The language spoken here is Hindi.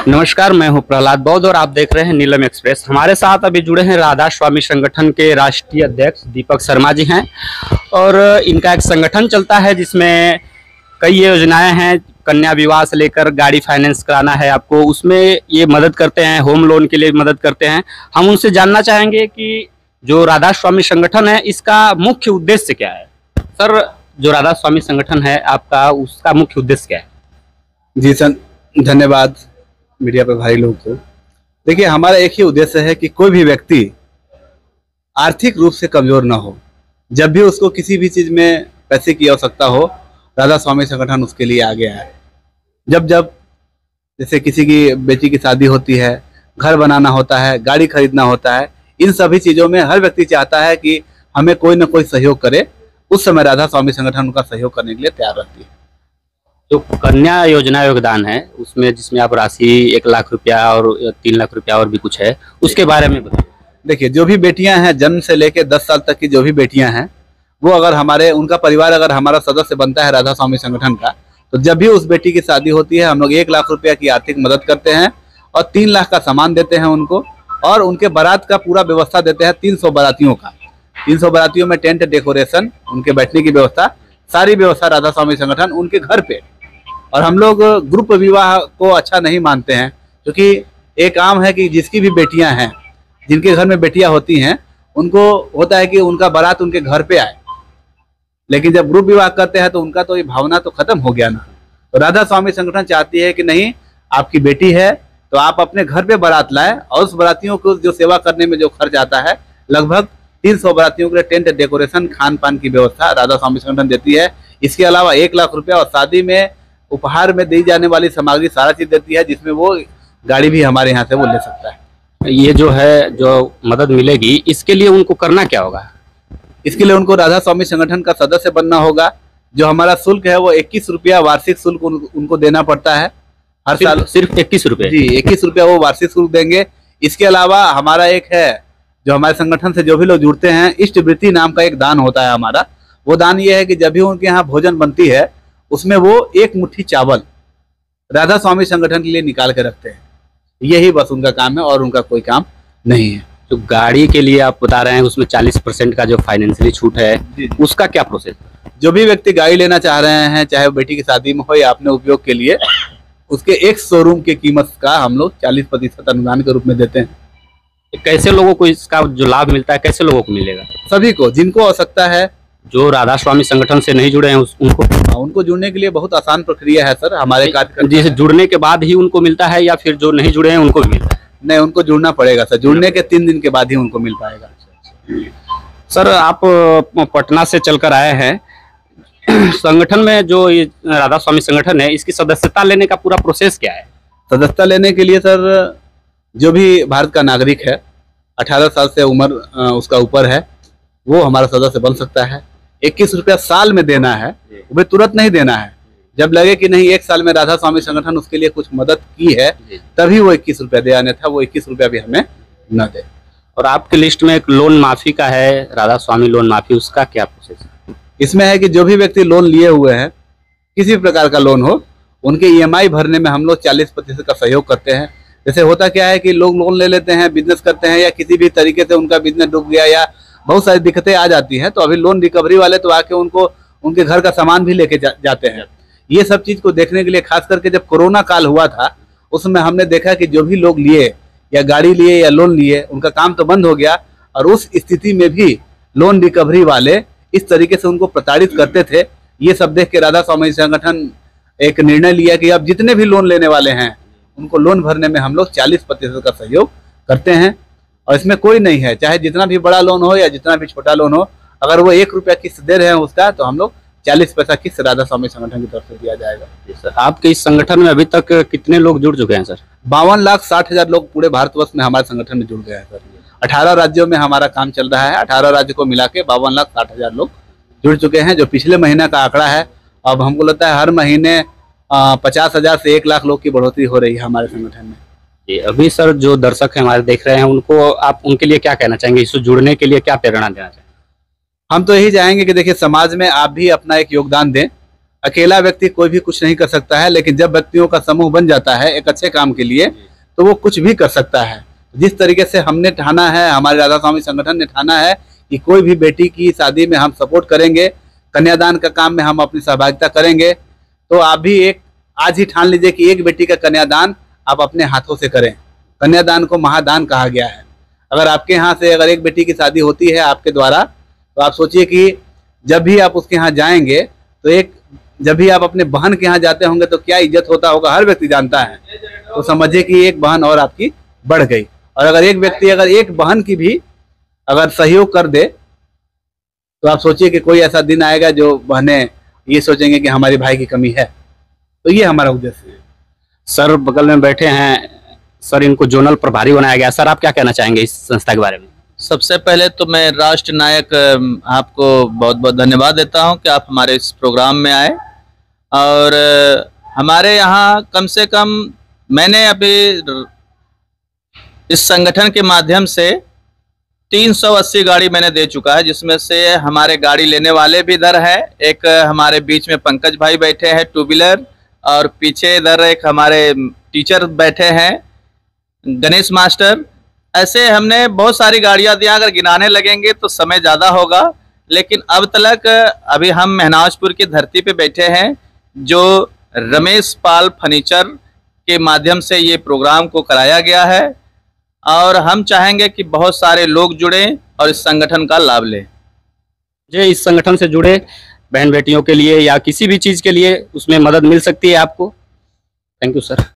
नमस्कार, मैं हूं प्रहलाद बौद्ध और आप देख रहे हैं नीलम एक्सप्रेस। हमारे साथ अभी जुड़े हैं राधा स्वामी संगठन के राष्ट्रीय अध्यक्ष दीपक शर्मा जी हैं और इनका एक संगठन चलता है जिसमें कई योजनाएं हैं। कन्या विवाह से लेकर गाड़ी फाइनेंस कराना है आपको, उसमें ये मदद करते हैं, होम लोन के लिए मदद करते हैं। हम उनसे जानना चाहेंगे कि जो राधा स्वामी संगठन है इसका मुख्य उद्देश्य क्या है। सर, जो राधा स्वामी संगठन है आपका, उसका मुख्य उद्देश्य क्या है? जी सर, धन्यवाद मीडिया पर भाई लोग को। देखिए, हमारा एक ही उद्देश्य है कि कोई भी व्यक्ति आर्थिक रूप से कमजोर ना हो। जब भी उसको किसी भी चीज में पैसे की आवश्यकता हो, राधा स्वामी संगठन उसके लिए आ गया है। जब जब जैसे किसी की बेटी की शादी होती है, घर बनाना होता है, गाड़ी खरीदना होता है, इन सभी चीजों में हर व्यक्ति चाहता है कि हमें कोई ना कोई सहयोग करे। उस समय राधा स्वामी संगठन उनका सहयोग करने के लिए तैयार रहती है। जो कन्या योजना योगदान है उसमें, जिसमें आप राशि 1 लाख रुपया और 3 लाख रुपया और भी कुछ है, उसके बारे में बताइए। देखिए, जो भी बेटियां हैं, जन्म से लेकर 10 साल तक की जो भी बेटियां हैं, वो अगर उनका परिवार अगर हमारा सदस्य बनता है राधा स्वामी संगठन का, तो जब भी उस बेटी की शादी होती है हम लोग 1 लाख रुपया की आर्थिक मदद करते हैं और 3 लाख का सामान देते हैं उनको, और उनके बारात का पूरा व्यवस्था देते हैं। 300 बारातियों का, 300 बारातियों में टेंट, डेकोरेशन, उनके बैठने की व्यवस्था, सारी व्यवस्था राधा स्वामी संगठन उनके घर पे। और हम लोग ग्रुप विवाह को अच्छा नहीं मानते हैं, क्योंकि एक आम है कि जिसकी भी बेटियां हैं, जिनके घर में बेटियां होती हैं, उनको होता है कि उनका बारात उनके घर पे आए। लेकिन जब ग्रुप विवाह करते हैं तो उनका तो ये भावना तो खत्म हो गया ना। तो राधा स्वामी संगठन चाहती है कि नहीं, आपकी बेटी है तो आप अपने घर पे बारात लाएं, और उस बारातियों को जो सेवा करने में जो खर्च आता है, लगभग 300 बारातियों के लिए टेंट, डेकोरेशन, खान पान की व्यवस्था राधा स्वामी संगठन देती है। इसके अलावा 1 लाख रुपया और शादी में उपहार में दी जाने वाली सामग्री सारा चीज देती है, जिसमें वो गाड़ी भी हमारे यहाँ से वो ले सकता है। ये जो है, जो मदद मिलेगी, इसके लिए उनको करना क्या होगा? इसके लिए उनको राधा स्वामी संगठन का सदस्य बनना होगा। जो हमारा शुल्क है वो 21 रुपया वार्षिक शुल्क उनको देना पड़ता है हर साल। सिर्फ 21 रुपये? जी, 21 रुपया वो वार्षिक शुल्क देंगे। इसके अलावा हमारा एक है, जो हमारे संगठन से जो भी लोग जुड़ते हैं, इष्टवृत्ति नाम का एक दान होता है हमारा। वो दान ये है कि जब भी उनके यहाँ भोजन बनती है, उसमें वो 1 मुट्ठी चावल राधा स्वामी संगठन के लिए निकाल के रखते हैं। यही बस उनका काम है और उनका कोई काम नहीं है। तो गाड़ी के लिए आप बता रहे हैं उसमें 40% का जो फाइनेंशियली छूट है, उसका क्या प्रोसेस? जो भी व्यक्ति गाड़ी लेना चाह रहे हैं, चाहे वो बेटी की शादी में हो या अपने उपयोग के लिए, उसके एक शोरूम की कीमत का हम लोग 40% अनुदान के रूप में देते हैं। कैसे लोगों को इसका जो लाभ मिलता है, कैसे लोगों को मिलेगा? सभी को, जिनको आवश्यकता है। जो राधा स्वामी संगठन से नहीं जुड़े हैं उनको जुड़ने के लिए बहुत आसान प्रक्रिया है सर। हमारे कार्यक्रम जैसे जुड़ने के बाद ही उनको मिलता है, या फिर जो नहीं जुड़े हैं उनको भी मिलता है? नहीं, उनको जुड़ना पड़ेगा सर। जुड़ने के 3 दिन के बाद ही उनको मिल पाएगा। सर, आप पटना से चलकर आए हैं। संगठन में जो ये राधा स्वामी संगठन है, इसकी सदस्यता लेने का पूरा प्रोसेस क्या है? सदस्यता लेने के लिए सर, जो भी भारत का नागरिक है, 18 साल से उम्र उसका ऊपर है, वो हमारा सदस्य बन सकता है। 21 रुपया साल में देना है, वो भी तुरंत नहीं देना है। जब लगे कि नहीं, 1 साल में राधा स्वामी संगठन उसके लिए कुछ मदद की है, तभी वो 21 रुपया दे, अन्यथा वो 21 रुपया भी हमें न दे। और आपकी लिस्ट में एक लोन माफी का है, राधा स्वामी लोन माफी, उसका क्या प्रोसेस है? इसमें है कि जो भी व्यक्ति लोन लिए हुए हैं, किसी प्रकार का लोन हो, उनके EMI भरने में हम लोग 40% का सहयोग करते हैं। जैसे होता क्या है कि लोग लोन ले लेते हैं, बिजनेस करते हैं, या किसी भी तरीके से उनका बिजनेस डूब गया या बहुत सारी दिक्कतें आ जाती हैं, तो अभी लोन रिकवरी वाले तो आके उनको उनके घर का सामान भी लेके जाते हैं। ये सब चीज को देखने के लिए, खास करके जब कोरोना काल हुआ था, उसमें हमने देखा कि जो भी लोग लिए, या गाड़ी लिए या लोन लिए, उनका काम तो बंद हो गया, और उस स्थिति में भी लोन रिकवरी वाले इस तरीके से उनको प्रताड़ित करते थे। ये सब देख के राधा स्वामी संगठन एक निर्णय लिया कि अब जितने भी लोन लेने वाले हैं, उनको लोन भरने में हम लोग 40% का सहयोग करते हैं। और इसमें कोई नहीं है, चाहे जितना भी बड़ा लोन हो या जितना भी छोटा लोन हो, अगर वो 1 रुपया किस्त दे रहे हैं उसका, तो हम लोग 40 पैसा किस्त राधा स्वामी संगठन की तरफ से दिया जाएगा। सर, आपके इस संगठन में अभी तक कितने लोग जुड़ चुके हैं सर? 52,60,000 लोग पूरे भारतवर्ष में हमारे संगठन में जुड़ गए हैं सर। 18 राज्यों में हमारा काम चल रहा है। 18 राज्य को मिला के 52,60,000 लोग जुड़ चुके हैं, जो पिछले महीने का आंकड़ा है। अब हमको लगता है हर महीने 50,000 से 1 लाख लोग की बढ़ोतरी हो रही है हमारे संगठन में। अभी सर, जो दर्शक हैं हमारे देख रहे हैं, उनको आप उनके लिए क्या कहना चाहेंगे? इससे जुड़ने के लिए क्या प्रेरणा देना चाहेंगे? हम तो यही चाहेंगे कि देखिए, समाज में आप भी अपना एक योगदान दें। अकेला व्यक्ति कोई भी कुछ नहीं कर सकता है, लेकिन जब व्यक्तियों का समूह बन जाता है एक अच्छे काम के लिए तो वो कुछ भी कर सकता है। जिस तरीके से हमने ठाना है, हमारे राधा स्वामी संगठन ने ठाना है कि कोई भी बेटी की शादी में हम सपोर्ट करेंगे, कन्यादान का काम में हम अपनी सहभागिता करेंगे, तो आप भी एक आज ही ठान लीजिए कि एक बेटी का कन्यादान आप अपने हाथों से करें। कन्यादान को महादान कहा गया है। अगर आपके यहाँ से अगर एक बेटी की शादी होती है आपके द्वारा, तो आप सोचिए कि जब भी आप उसके यहाँ जाएंगे तो जब भी आप अपने बहन के यहाँ जाते होंगे तो क्या इज्जत होता होगा, हर व्यक्ति जानता है। तो समझिए कि एक बहन और आपकी बढ़ गई। और अगर एक व्यक्ति अगर एक बहन की भी अगर सहयोग कर दे तो आप सोचिए कि कोई ऐसा दिन आएगा जो बहनें ये सोचेंगे कि हमारे भाई की कमी है। तो ये हमारा उद्देश्य है। सर बगल में बैठे हैं सर, इनको जोनल प्रभारी बनाया गया। सर आप क्या कहना चाहेंगे इस संस्था के बारे में? सबसे पहले तो मैं राष्ट्र नायक आपको बहुत बहुत धन्यवाद देता हूं कि आप हमारे इस प्रोग्राम में आए। और हमारे यहाँ कम से कम मैंने अभी इस संगठन के माध्यम से 380 गाड़ी मैंने दे चुका है, जिसमें से हमारे गाड़ी लेने वाले भी इधर है। एक हमारे बीच में पंकज भाई बैठे हैं टू व्हीलर, और पीछे इधर एक हमारे टीचर बैठे हैं गणेश मास्टर। ऐसे हमने बहुत सारी गाड़ियां दी। अगर गिनाने लगेंगे तो समय ज़्यादा होगा, लेकिन अब तक अभी हम महनाजपुर की धरती पे बैठे हैं, जो रमेश पाल फर्नीचर के माध्यम से ये प्रोग्राम को कराया गया है। और हम चाहेंगे कि बहुत सारे लोग जुड़ें और इस संगठन का लाभ लें। जो इस संगठन से जुड़े बहन बेटियों के लिए या किसी भी चीज़ के लिए उसमें मदद मिल सकती है आपको। Thank you sir.